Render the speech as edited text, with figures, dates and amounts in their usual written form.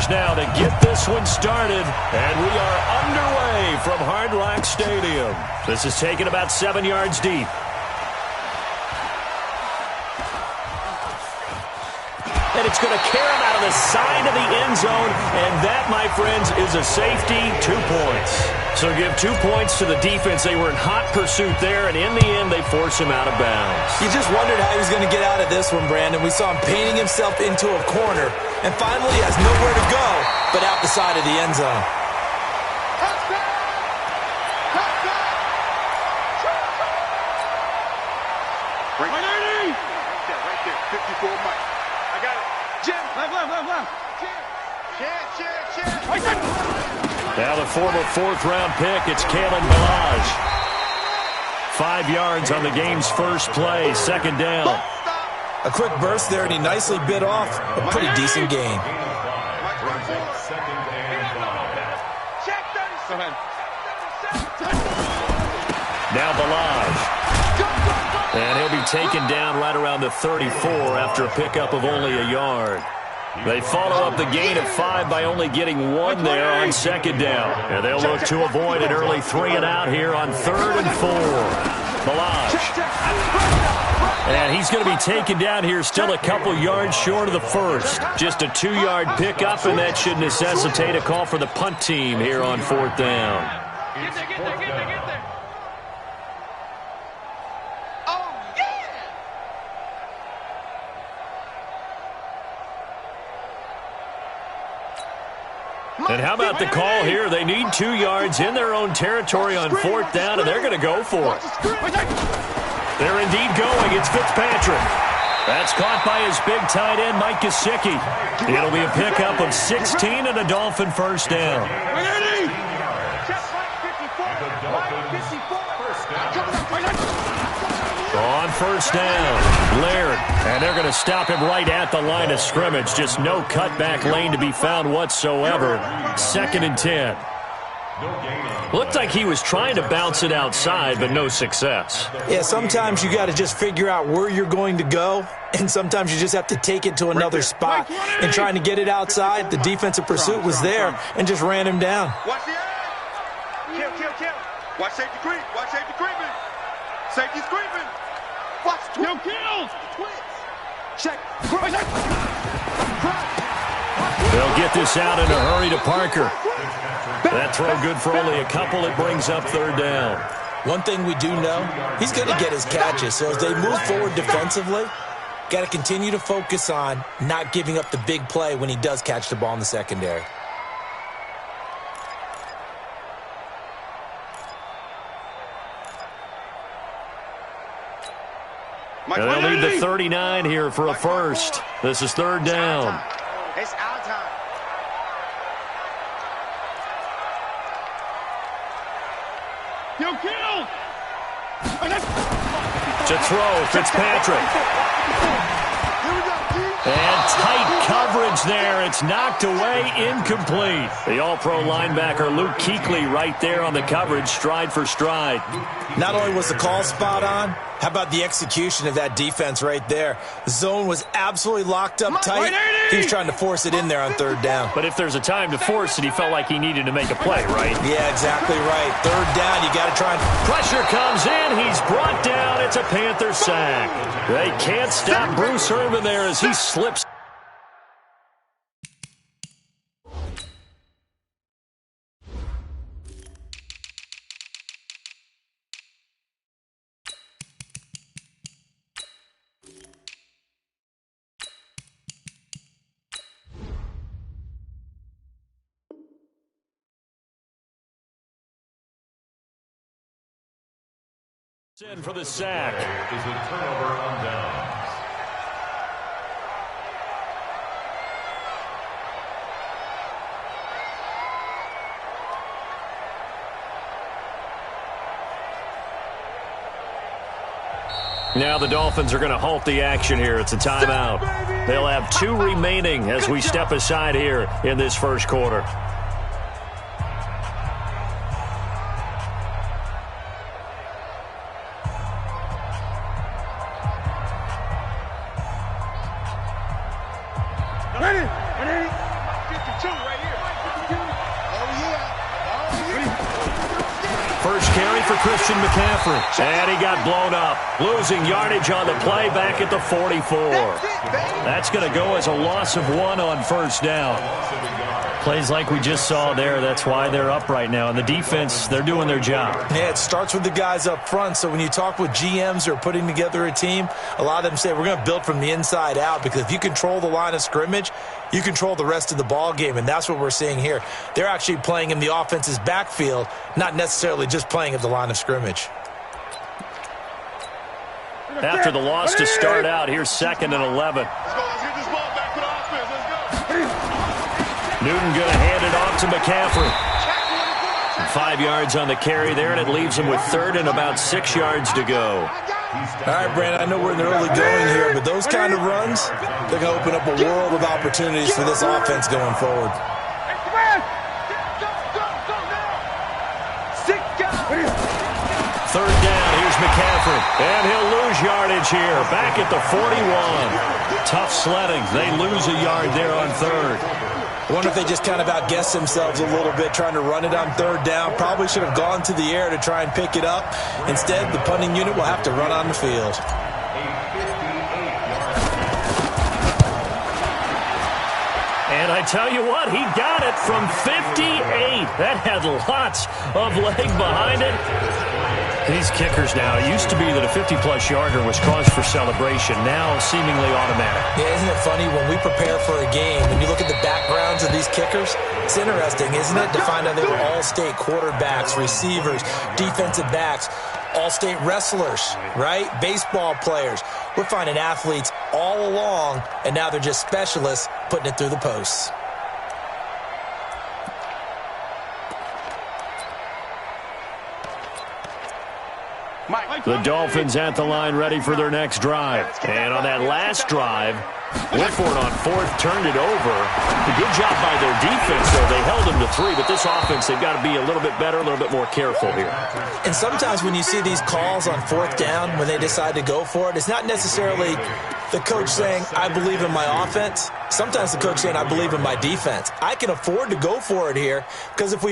now to get this one started, and we are underway from Hard Rock Stadium. This is taken about 7 yards deep. And it's going to carry him out of the side of the end zone, and that, my friends, is a safety, 2 points. So give 2 points to the defense. They were in hot pursuit there, and in the end, they force him out of bounds. You just wondered how he was going to get out of this one, Brandon. We saw him painting himself into a corner, and finally he has nowhere to go but out the side of the end zone. Right there, 54 Mike. I got it. Jim, left. Now the former fourth-round pick, it's Kalen Balaj. 5 yards on the game's first play, second down. A quick burst there, and he nicely bit off a pretty decent gain. Now Balaj. And he'll be taken down right around the 34 after a pickup of only a yard. They follow up the gain of 5 by only getting 1 there on second down. And they'll look to avoid an early 3-and-out here on 3rd and 4. Balaj. And he's going to be taken down here still a couple yards short of the first. Just a 2-yard pickup, and that should necessitate a call for the punt team here on 4th down. Get there. And how about the call here? They need 2 yards in their own territory on 4th down, and they're going to go for it. They're indeed going. It's Fitzpatrick. That's caught by his big tight end, Mike Gesicki. It'll be a pickup of 16 and a Dolphin first down. On first down, Laird, and they're going to stop him right at the line of scrimmage. Just no cutback lane to be found whatsoever. 2nd and 10. Looked like he was trying to bounce it outside, but no success. Yeah, sometimes you got to just figure out where you're going to go, and sometimes you just have to take it to another spot. And trying to get it outside, the defensive pursuit was there and just ran him down. Watch the eye. Kill. Watch safety creep. Safety's creeping. Watch no kills. Check. They'll get this out in a hurry to Parker. That throw good for only a couple. It brings up 3rd down. One thing we do know, he's going to get his catches. So as they move forward defensively, got to continue to focus on not giving up the big play when he does catch the ball in the secondary. And they'll need the 39 here for a first. This is 3rd down. It's our time. Kill! To throw, Fitzpatrick. And tight coverage there. It's knocked away, incomplete. The all-pro linebacker Luke Kuechly right there on the coverage, stride for stride. Not only was the call spot on, how about the execution of that defense right there? The zone was absolutely locked up tight. He was trying to force it in there on 3rd down. But if there's a time to force it, he felt like he needed to make a play, right? Yeah, exactly right. 3rd down, you got to try and... Pressure comes in. He's brought down. It's a Panther sack. They can't stop Bruce Irvin there as he slips. In for the sack. Is a turnover on downs. Now the Dolphins are going to halt the action here. It's a timeout. They'll have 2 remaining as we step aside here in this first quarter. Ready? 52. First carry for Christian McCaffrey. And he got blown up. Losing yardage on the play back at the 44. That's going to go as a loss of 1 on first down. Plays like we just saw there. That's why they're up right now. And the defense, they're doing their job. Yeah, it starts with the guys up front. So when you talk with GMs who are putting together a team, a lot of them say we're going to build from the inside out, because if you control the line of scrimmage, you control the rest of the ball game, and that's what we're seeing here. They're actually playing in the offense's backfield, not necessarily just playing at the line of scrimmage. After the loss to start out, here's 2nd and 11. Newton going to hand it off to McCaffrey. 5 yards on the carry there, and it leaves him with 3rd and about 6 yards to go. All right, Brandon, I know we're in the early going here, but those kind of runs, they're going to open up a world of opportunities for this offense going forward. 3rd down, here's McCaffrey. And he'll lose yardage here, back at the 41. Tough sledding. They lose a yard there on 3rd. I wonder if they just kind of outguessed themselves a little bit trying to run it on 3rd down. Probably should have gone to the air to try and pick it up. Instead, the punting unit will have to run on the field. And I tell you what, he got it from 58. That had lots of leg behind it. These kickers now, it used to be that a 50-plus yarder was cause for celebration. Now, seemingly automatic. Yeah, isn't it funny? When we prepare for a game, when you look at the backgrounds of these kickers, it's interesting, isn't it, to find out they were all-state quarterbacks, receivers, defensive backs, all-state wrestlers, right? Baseball players. We're finding athletes all along, and now they're just specialists putting it through the posts. The Dolphins at the line ready for their next drive. And on that last drive, Whitford on 4th turned it over. A good job by their defense, though. They held them to 3, but this offense, they've got to be a little bit better, a little bit more careful here. And sometimes when you see these calls on 4th down, when they decide to go for it, it's not necessarily the coach saying, I believe in my offense. Sometimes the coach saying, I believe in my defense. I can afford to go for it here, because if we